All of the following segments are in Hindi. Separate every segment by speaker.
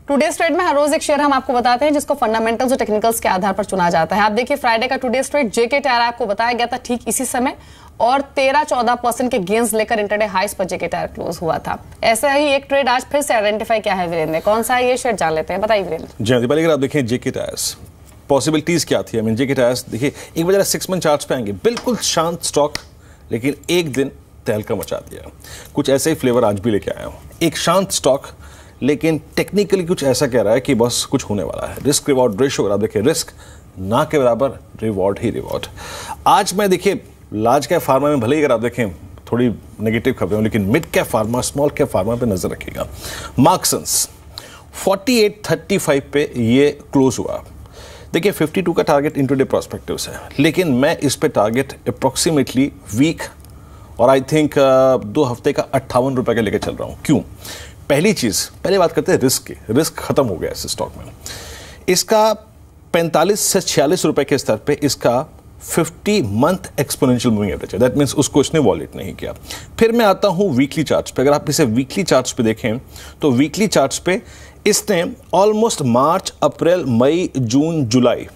Speaker 1: टुडे ट्रेड में हर रोज एक शेयर हम आपको बताते हैं जिसको फंडामेंटल्स और टेक्निकल्स के आधार पर चुना जाता है। आप देखिए फ्राइडे का टुडे ट्रेड जेके टायर आपको बताया गया था ठीक इसी समय और 13-14% के गेंस लेकर इंटरडे हाइस पर जेके टायर क्लोज हुआ था। ऐसा ही एक ट्रेड आज फिर से आइडेंटिफाई किया है वीरेंद्र, कौन सा है ये शेयर जान लेते हैं, बताइए वीरेंद्र।
Speaker 2: जी दीपाली, अगर आप देखें जेके टायर्स पॉसिबिलिटीज क्या थी, जेके टायर्स देखिए एक बार 6 मंथ चार्ट्स पे आएंगे, बिल्कुल शांत स्टॉक, लेकिन एक दिन तहलका मचा दिया। कुछ ऐसे ही फ्लेवर आज भी लेके आया हूं। एक शांत स्टॉक लेकिन टेक्निकली कुछ ऐसा कह रहा है कि बस कुछ होने वाला है। रिस्क रिवॉर्ड रेशो अगर आप देखिए, रिस्क ना के बराबर, रिवॉर्ड ही रिवॉर्ड। आज मैं देखिए लार्ज कैप फार्मा में भले ही अगर आप देखें थोड़ी नेगेटिव खबरें हो, लेकिन mid cap pharma, small cap pharma पे नजर रखिएगा। मार्क्सन्स 48.35 पे ये क्लोज हुआ। देखिए 52 का टारगेट इंट्राडे प्रोस्पेक्टिव्स है, लेकिन मैं इस पे टारगेट अप्रोक्सीमेटली वीक और आई थिंक 2 हफ्ते का 58 रुपए का लेके चल रहा हूं। क्यों? पहली चीज, पहले बात करते हैं रिस्क की। रिस्क खत्म हो गया इस स्टॉक में। इसका 45 से 46 रुपए के स्तर पे इसका 50 मंथ एक्सपोनेंशियल मूविंग एवरेज है। दैट मींस उसको इसने वॉलेट नहीं किया। फिर मैं आता हूं वीकली चार्ट्स पे। अगर आप इसे वीकली चार्ट्स पे देखें तो वीकली चार्ट्स पे इसने ऑलमोस्ट मार्च, अप्रैल, मई, जून, जुलाई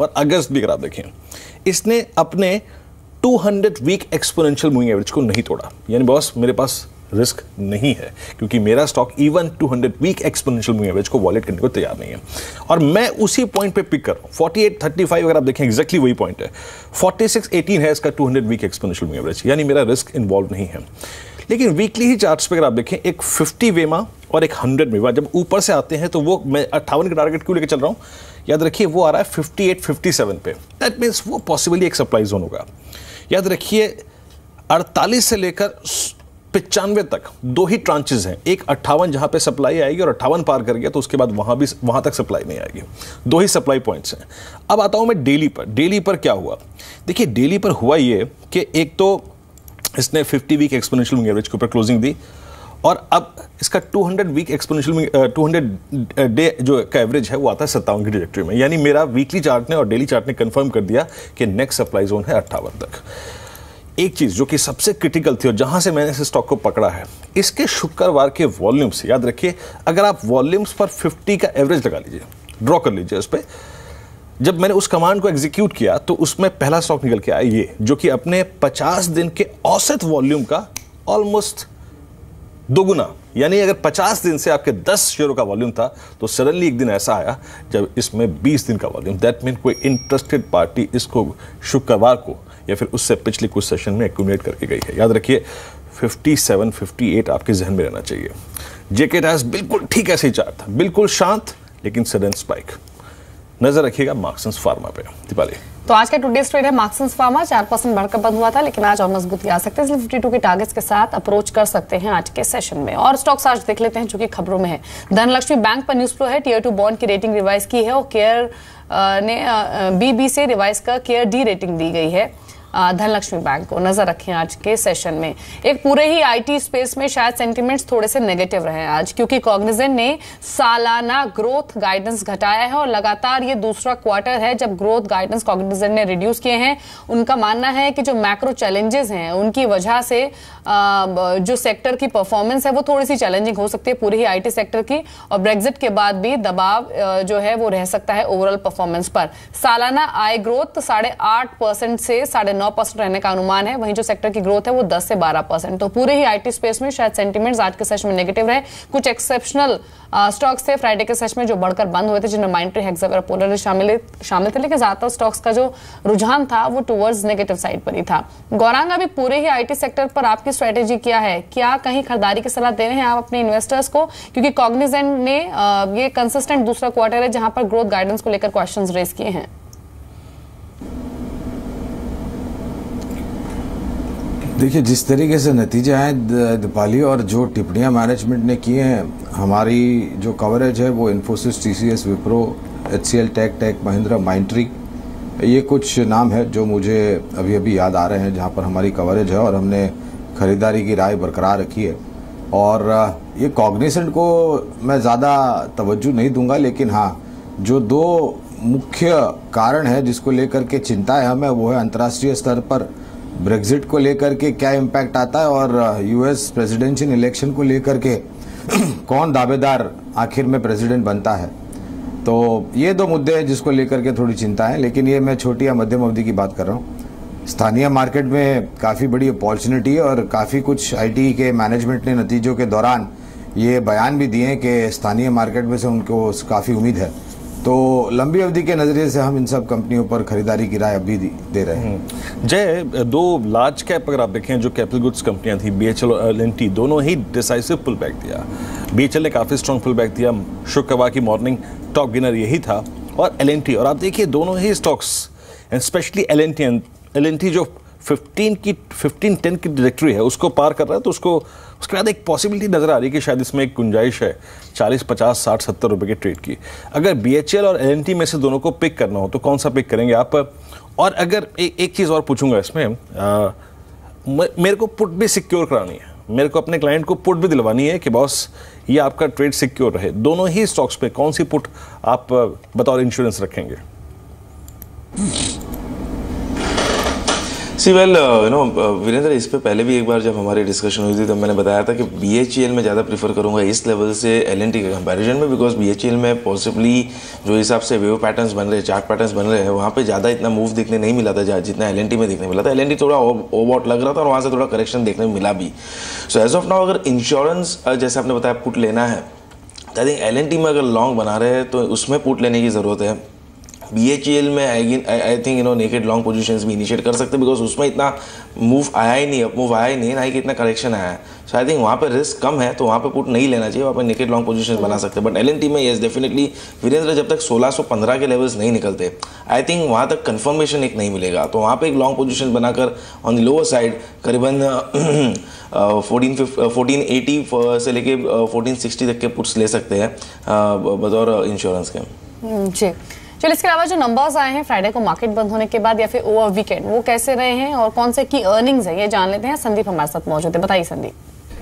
Speaker 2: और अगस्त भी अगर आप देखें, इसने अपने 200 वीक एक्सपोनेंशियल मूविंग एवरेज को नहीं तोड़ा। यानी बॉस मेरे पास रिस्क नहीं है क्योंकि मेरा stock even 200 week exponential moving average को वॉलेट करने को तैयार नहीं है। और मैं उसी पॉइंट पे पिक कर रहा हूं। 48.35 अगर आप देखें एग्जैक्टली वही पॉइंट है। 46.18 है इसका 200 वीक एक्सपोनेंशियल मूविंग एवरेज, यानी मेरा रिस्क इन्वॉल्व नहीं है। लेकिन वीकली ही चार्ट्स पे अगर आप देखें, एक 50 वेमा और एक 100 वेमा जब ऊपर से आते हैं तो वो मैं 58 का टारगेट क्यों लेकर चल रहा हूं, याद रखिए वो आ रहा है 58-57 पे। दैट मीन्स वो पॉसिबली एक सप्लाई जोन होगा। याद रखिए 48 से लेकर 95 तक 2 ही ट्रांचेस हैं। एक 58 जहां पे सप्लाई आएगी और 58 पार कर गया तो उसके बाद वहां तक सप्लाई नहीं आएगी। 2 ही सप्लाई पॉइंट्स हैं। अब आता हूं मैं डेली पर। डेली पर क्या हुआ? देखिए डेली पर हुआ ये कि एक तो इसने 50 वीक एक्सपोनेंशियल मूविंग एवरेज के ऊपर क्लोजिंग दी और अब इसका 200 वीक एक्सपोनेंशियल 200 डे जो का एवरेज है वो आता है 57 की ट्रैजेक्टरी में। यानी मेरा वीकली चार्ट ने और डेली चार्ट ने कंफर्म कर दिया कि नेक्स्ट सप्लाई जोन है 58 तक। एक चीज जो कि सबसे क्रिटिकल थी और जहां से मैंने इस स्टॉक को पकड़ा है, इसके शुक्रवार के वॉल्यूम्स, याद रखिए अगर आप वॉल्यूम्स पर 50 का एवरेज लगा लीजिए, ड्रॉ कर लीजिए उस पर, जब मैंने उस कमांड को एग्जीक्यूट किया तो उसमें पहला स्टॉक निकल के आया ये, जो कि अपने 50 दिन के औसत वॉल्यूम का ऑलमोस्ट दोगुना। यानी अगर 50 दिन से आपके 10 शेयरों का वॉल्यूम था तो सडनली एक दिन ऐसा आया जब इसमें 20 दिन का वॉल्यूम। दैट मीन कोई इंटरेस्टेड पार्टी इसको शुक्रवार को या फिर उससे पिछले कुछ सेशन में एक्यूमुलेट करके गई है। याद रखिए 57-58 आपके जहन में रहना चाहिए। जेके टायर्स बिल्कुल ठीक ऐसे ही चार्ट था, बिल्कुल शांत लेकिन सडन स्पाइक। नजर रखिएगा मार्क्सन्स फार्मा पे। दीपाली,
Speaker 1: तो आज का टुडे ट्रेड है मार्क्सन्स फार्मा, 4% बढ़कर बंद हुआ था, लेकिन आज और मजबूती आ सकते हैं, इसलिए 52 के टारगेट्स के साथ अप्रोच कर सकते हैं आज के सेशन में। और स्टॉक्स आज देख लेते हैं जो कि खबरों में है। धनलक्ष्मी बैंक पर न्यूज फ्लो है, टियर 2 बॉन्ड की रेटिंग रिवाइज की है और केयर ने बीबी से रिवाइज कर केयर डी रेटिंग दी गई है धनलक्ष्मी बैंक को। नजर रखें आज के सेशन में। एक पूरे ही आईटी स्पेस में शायद सेंटिमेंट्स थोड़े से नेगेटिव रहे आज, क्योंकि कॉग्निजेंट ने सालाना ग्रोथ गाइडेंस घटाया है और लगातार ये दूसरा क्वार्टर है जब ग्रोथ गाइडेंस कॉग्निजेंट ने रिड्यूस किए हैं। उनका मानना है कि जो मैक्रो चैलेंजेस हैं उनकी वजह से जो सेक्टर की परफॉर्मेंस है वो थोड़ी सी चैलेंजिंग हो सकती है पूरी ही आईटी सेक्टर की, और ब्रेक्जिट के बाद भी दबाव जो है वो रह सकता है ओवरऑल परफॉर्मेंस पर। सालाना आय ग्रोथ 8.5% से 9% रहने का अनुमान है, वहीं जो सेक्टर की ग्रोथ है वो 10 से 12%। तो पूरे ही आईटी स्पेस में शायद सेंटीमेंट्स आज के सेशन में नेगेटिव रहे। कुछ एक्सेप्शनल स्टॉक्स थे फ्राइडे के सेशन में जो बढ़कर बंद हुए थे, जिनमें माइंट्री, हेक्सा, पोलर शामिल थे, लेकिन ज्यादातर स्टॉक्स का जो रुझान था वो टुवर्ड्स नेगेटिव साइड पर ही था। गौरांग, अभी पूरे ही आईटी सेक्टर पर आपकी स्ट्रेटेजी क्या है? क्या कहीं खरीदारी की सलाह दे रहे हैं आप अपने इन्वेस्टर्स को? क्योंकि कॉग्निजेंट ने ये कंसिस्टेंट दूसरा क्वार्टर है जहां पर ग्रोथ गाइडेंस को लेकर क्वेश्चंस रेज किए हैं।
Speaker 3: देखिए जिस तरीके से नतीजे आए दीपाली, और जो टिप्पणियां मैनेजमेंट ने की हैं, हमारी जो कवरेज है वो इन्फोसिस, टीसीएस, विप्रो, एचसीएल, टेक महिंद्रा, माइंट्री, ये कुछ नाम है जो मुझे अभी अभी याद आ रहे हैं जहां पर हमारी कवरेज है और हमने खरीदारी की राय बरकरार रखी है। और ये कॉग्निसेंट को मैं ज़्यादा तवज्जो नहीं दूंगा, लेकिन हाँ जो 2 मुख्य कारण है जिसको लेकर के चिंता है हमें, वो है अंतर्राष्ट्रीय स्तर पर ब्रेक्जिट को लेकर के क्या इम्पैक्ट आता है और यूएस प्रेसिडेंशियल इलेक्शन को लेकर के कौन दावेदार आखिर में प्रेसिडेंट बनता है। तो ये दो मुद्दे हैं जिसको लेकर के थोड़ी चिंता है, लेकिन ये मैं छोटी या मध्यम अवधि की बात कर रहा हूँ। स्थानीय मार्केट में काफ़ी बड़ी अपॉर्चुनिटी है और काफ़ी कुछ आईटी के मैनेजमेंट ने नतीजों के दौरान ये बयान भी दिए कि स्थानीय मार्केट में से उनको काफ़ी उम्मीद है। तो लंबी अवधि के नज़रिए से हम इन सब कंपनियों पर खरीदारी की राय अभी दे रहे हैं।
Speaker 2: जय, दो लार्ज कैप अगर आप देखें जो कैपिटल गुड्स कंपनियां थी, बीएचएल और एलएनटी, दोनों ही डिसाइसिव पुल बैक दिया। बीएचएल ने काफ़ी स्ट्रॉन्ग पुल बैक दिया, शुक्रवार की मॉर्निंग टॉप गेनर यही था, और एलएनटी, और आप देखिए दोनों ही स्टॉक्स एंड स्पेशली एलएनटी जो 15-10 की डायरेक्टरी है उसको पार कर रहा है, तो उसके बाद एक पॉसिबिलिटी नजर आ रही है कि शायद इसमें एक गुंजाइश है 40, 50, 60, 70 रुपए के ट्रेड की। अगर बीएचएल और एलएनटी में से दोनों को पिक करना हो तो कौन सा पिक करेंगे आप? और अगर एक चीज़ और पूछूंगा इसमें, मेरे को पुट भी सिक्योर करानी है, मेरे को अपने क्लाइंट को पुट भी दिलवानी है कि बॉस ये आपका ट्रेड सिक्योर रहे। दोनों ही स्टॉक्स पे कौन सी पुट आप बतौर इंश्योरेंस रखेंगे?
Speaker 4: वीरेंद्र, इस पे पहले भी एक बार जब हमारी डिस्कशन हुई थी तब मैंने बताया था कि बीएचईएल में ज़्यादा प्रीफर करूंगा इस लेवल से एलएनटी के कंपैरिजन में, बिकॉज बीएचईएल में पॉसिबली जो हिसाब से वेव पैटर्न्स बन रहे हैं, चार्ट पैटर्न्स बन रहे हैं, वहाँ पे ज़्यादा इतना मूव देखने नहीं मिला था जितना एलएनटी में देखने मिला था। एलएनटी थोड़ा ओवरबॉट लग रहा था और वहाँ से थोड़ा करेक्शन देखने में मिला भी। सो एज ऑफ नाउ अगर इंश्योरेंस जैसे आपने बताया पुट लेना है, आई थिंक एलएनटी में अगर लॉन्ग बना रहे हैं तो उसमें पुट लेने की ज़रूरत है। बीएचईएल में I think naked long positions भी इनिशिएट कर सकते हैं, बिकॉज उसमें इतना मूव आया ही नहीं, अप मूव आया ही नहीं, ना ही कि इतना करेक्शन आया है। सो आई थिंक वहाँ पे रिस्क कम है, तो वहाँ पे पुट नहीं लेना चाहिए, वहाँ पे नेकेड लॉन्ग पोजीशंस बना सकते हैं। बट एलएनटी में येस डेफिनेटली वीरेंद्र, जब तक 1615 के लेवल्स नहीं निकलते, आई थिंक वहाँ तक कन्फर्मेशन एक नहीं मिलेगा। तो वहाँ पे एक लॉन्ग पोजीशन बनाकर ऑन द लोअर साइड करीबन 1480 से लेके 1460 तक के पुट्स ले सकते हैं बतौर इंश्योरेंस के।
Speaker 1: जी चलिए, इसके अलावा जो नंबर्स आए हैं फ्राइडे को मार्केट बंद होने के बाद या फिर ओवर वीकेंड, वो कैसे रहे हैं और कौन से की अर्निंग्स है ये जान लेते हैं। संदीप हमारे साथ मौजूद है, बताइए संदीप।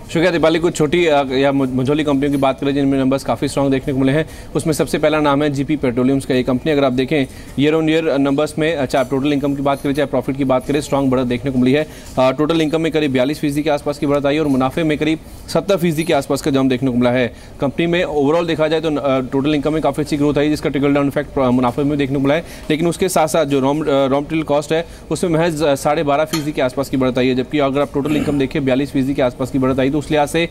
Speaker 5: शुक्रिया दीपाली। कुछ छोटी या मझोली कंपनियों की बात करें जिनमें नंबर्स काफ़ी स्ट्रॉन्ग देखने को मिले हैं, उसमें सबसे पहला नाम है जीपी पेट्रोलियम्स का। ये कंपनी अगर आप देखें ईयर ऑन ईयर नंबर्स में, चाहे टोटल इनकम की बात करें चाहे प्रॉफिट की बात करें, स्ट्रॉन्ग बढ़त देखने को मिली है। टोटल इनकम में करीब 42% के आसपास की बढ़त आई है और मुनाफे में करीब 70% के आसपास का जंप देखने को मिला है। कंपनी में ओवरऑल देखा जाए तो टोटल इनकम में काफ़ी अच्छी ग्रोथ आई, जिसका ट्रिकल डाउन इफेक्ट मुनाफे में देखने को मिला है। लेकिन उसके साथ साथ जो रॉ मटेरियल कॉस्ट है उसमें महज 12.5% के आसपास की बढ़त आई है, जबकि अगर आप टोटल इनकम देखें 42% के आसपास की बढ़त आई, तो उस लिहाज से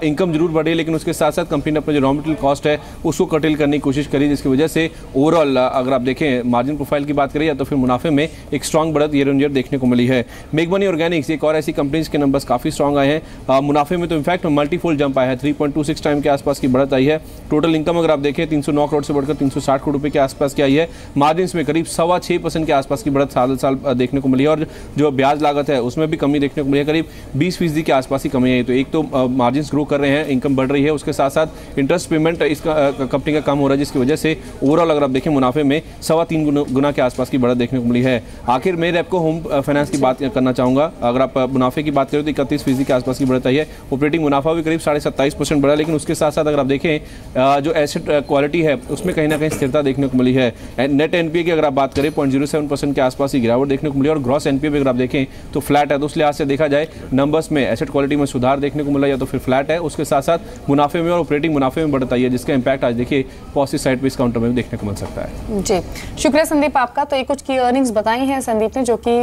Speaker 5: इनकम जरूर बढ़ी, लेकिन उसके साथ साथ कंपनी ने अपने जो रॉ मटेरियल कॉस्ट है उसको कटेल करने की कोशिश करी, जिसकी वजह से ओवरऑल अगर आप देखें मार्जिन प्रोफाइल की बात करें या तो फिर मुनाफे में एक स्ट्रॉन्ग बढ़त ईयर ऑन ईयर देखने को मिली है। मेघबनी ऑर्गेनिक्स एक और ऐसी कंपनीज के नंबर्स काफी स्ट्रॉन्ग आए हैं। मुनाफे में तो इनफैक्ट मल्टीफोल्ड जंप आया है, 3.26 टाइम के आसपास की बढ़त आई है। टोटल इनकम अगर आप देखें 309 करोड़ से बढ़कर 360 करोड़ रुपए के आसपास की आई है। मार्जिन में करीब 6.25% के आसपास की बढ़त साल देखने को मिली है और जो ब्याज लागत है उसमें भी कमी देखने को मिली है, करीब 20% के आसपास की कमी है। तो एक तो मार्जिन ग्रो कर रहे हैं, इनकम बढ़ रही है, उसके साथ साथ इंटरेस्ट पेमेंट इसका कंपनी का कम हो रहा है, जिसकी वजह से ओवरऑल अगर आप देखें मुनाफे में 3.25 गुना के आसपास की बढ़त देखने को मिली है। आखिर मैं रेपको होम फाइनेंस की बात करना चाहूंगा। अगर आप मुनाफे की बात करें तो 31% के आसपास की बढ़त आई है। ऑपरेटिंग मुनाफा भी करीब 27.5% बढ़ा, लेकिन उसके साथ साथ अगर आप देखें जो एसेट क्वालिटी है उसमें कहीं ना कहीं स्थिरता देखने को मिली है। नेट एनपीए की अगर आप बात करें 0.07% के आसपास की गिरावट देखने को मिली और ग्रॉस एनपीए भी अगर आप देखें तो फ्लैट है। तो उस लिहाज से देखा जाए नंबर्स में एसेट क्वालिटी में सुधार देखने को मिला या तो फिर फ्लैट है, उसके साथ साथ मुनाफे में और ऑपरेटिंग मुनाफे में बढ़त आई है, जिसका इंपैक्ट आज देखिए पॉजिटिव साइड पे इस काउंटर में भी देखने को मिल सकता है।
Speaker 1: जी शुक्रिया संदीप आपका। तो ये कुछ की अर्निंग्स बताई हैं संदीप ने जो कि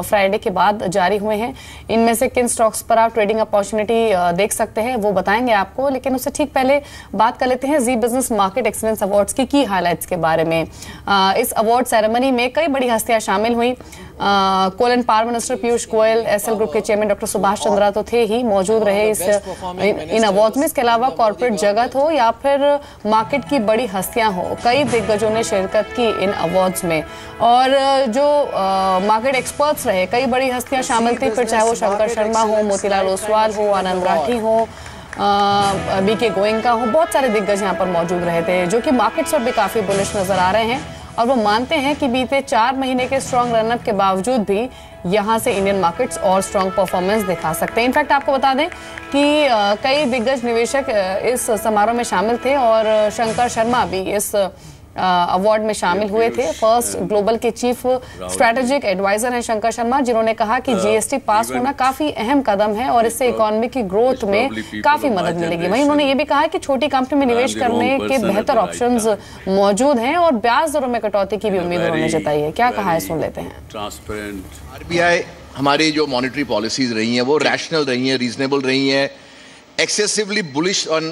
Speaker 1: फ्राइडे के बाद जारी हुए हैं। इनमें से किन स्टॉक्स पर आप ट्रेडिंग अपॉर्चुनिटी देख सकते हैं वो बताएंगे आपको, लेकिन उससे ठीक पहले बात कर लेते हैं जी बिजनेस मार्केट एक्सीलेंस अवार्ड्स की हाइलाइट्स के बारे में। इस अवार्ड सेरेमनी में कई बड़ी हस्तियां शामिल हुई। Coal and power minister Piyush Goyal, SL group के चेयरमैन डॉक्टर सुभाष चंद्रा तो थे ही, मौजूद रहे इन अवार्ड्स में। इसके अलावा कॉर्पोरेट जगत हो या फिर मार्केट की बड़ी हस्तियां हो, कई दिग्गजों ने शिरकत की इन अवार्ड्स में। और जो मार्केट एक्सपर्ट्स रहे, कई बड़ी हस्तियां शामिल थी, फिर चाहे वो शंकर शर्मा हो, मोतीलाल ओसवाल हो, आनंद राठी हो, बीके गोयनका हो, बहुत सारे दिग्गज यहाँ पर मौजूद रहे थे जो कि मार्केट्स पर भी काफी बुलिश नजर आ रहे हैं। और वो मानते हैं कि बीते 4 महीने के स्ट्रॉन्ग रनअप के बावजूद भी यहाँ से इंडियन मार्केट्स और स्ट्रॉन्ग परफॉर्मेंस दिखा सकते हैं। इनफैक्ट आपको बता दें कि कई दिग्गज निवेशक इस समारोह में शामिल थे और शंकर शर्मा भी इस अवार्ड में शामिल हुए थे। फर्स्ट ग्लोबल के चीफ स्ट्रेटेजिक एडवाइजर हैं शंकर शर्मा, जिन्होंने कहा कि जीएसटी पास होना काफी अहम कदम है और इससे इकोनॉमी की ग्रोथ में काफी मदद मिलेगी। वहीं उन्होंने ये भी कहा कि छोटी कंपनी में निवेश करने के बेहतर ऑप्शंस मौजूद हैं और ब्याज दरों में कटौती की भी उम्मीद उन्होंने जताई है। क्या कहा है, सुन लेते हैं।
Speaker 6: आरबीआई हमारी जो मॉनेटरी पॉलिसीज रही हैं वो रैशनल रही हैं, रीजनेबल रही हैं, excessively bullish on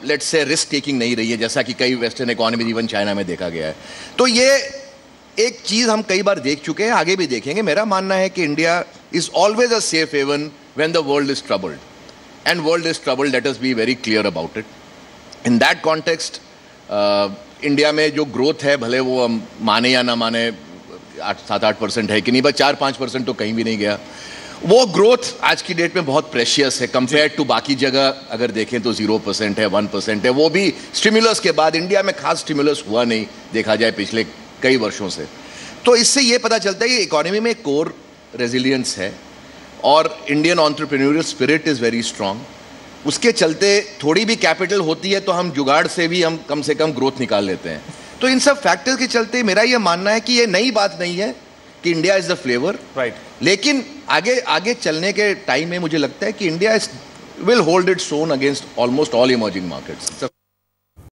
Speaker 6: let's say risk taking नहीं रही है, जैसा कि कई वेस्टर्न इकोनॉमी इवन चाइना में देखा गया है। तो ये एक चीज हम कई बार देख चुके हैं, आगे भी देखेंगे। मेरा मानना है कि India is always a safe haven when the world is troubled, and world is troubled, let us be very clear about it. In that context India में जो ग्रोथ है, भले वो हम माने या ना माने 7-8% है कि नहीं, बस 4-5% तो कहीं भी नहीं गया। वो ग्रोथ आज की डेट में बहुत प्रेशियस है कंपेयर टू बाकी जगह अगर देखें तो 0% है, 1% है। वो भी स्टिमुलस के बाद। इंडिया में खास स्टिमुलस हुआ नहीं देखा जाए पिछले कई वर्षों से। तो इससे ये पता चलता है कि इकोनॉमी में कोर रेजिलियंस है और Indian entrepreneurial spirit is very strong. उसके चलते थोड़ी भी कैपिटल होती है तो हम जुगाड़ से भी हम कम से कम ग्रोथ निकाल लेते हैं। तो इन सब फैक्टर्स के चलते मेरा ये मानना है कि ये नई बात नहीं है कि India is the flavour,
Speaker 2: right.
Speaker 6: लेकिन आगे चलने के टाइम में मुझे लगता है कि India will hold its own against almost all emerging markets.